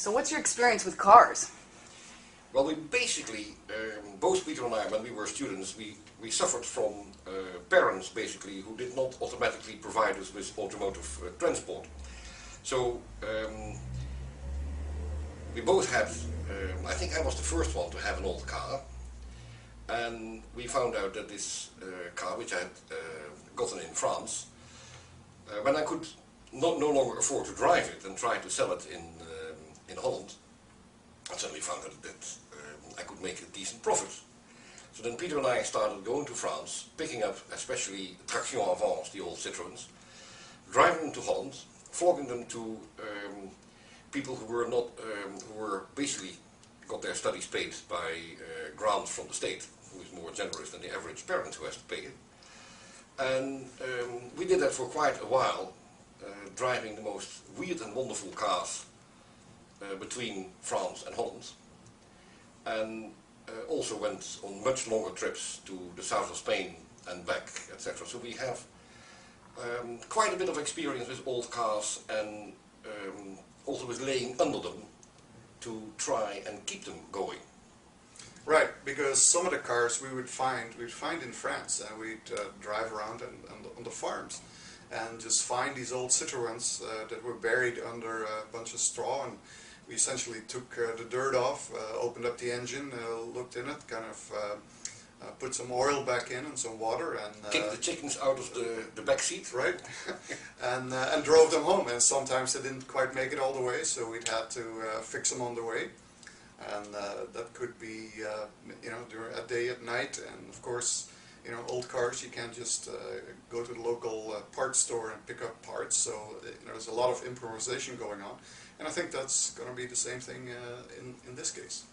So what's your experience with cars? Well, we basically, both Peter and I, when we were students, we suffered from parents basically who did not automatically provide us with automotive transport. So we both had, I think I was the first one to have an old car, and we found out that this car, which I had gotten in France, when I could no longer afford to drive it and try to sell it in Holland, I suddenly found out that I could make a decent profit. So then Peter and I started going to France, picking up especially Traction Avance, the old Citroëns, driving them to Holland, flogging them to people who were not, who were basically got their studies paid by grants from the state, who is more generous than the average parent who has to pay it. And we did that for quite a while, driving the most weird and wonderful cars between France and Holland, and also went on much longer trips to the south of Spain and back, etc. So we have quite a bit of experience with old cars, and also with laying under them to try and keep them going. Right, because some of the cars we'd find in France, and we'd drive around on the farms and just find these old Citroëns that were buried under a bunch of straw, and we essentially took the dirt off, opened up the engine, looked in it, kind of put some oil back in and some water, and kicked the chickens out of the back seat, right, and drove them home. And sometimes they didn't quite make it all the way, so we'd had to fix them on the way. And that could be, you know, during a day, at night, and of course, you know, old cars, you can't just go to the local parts store and pick up parts. So you know, there's a lot of improvisation going on, and I think that's going to be the same thing in this case.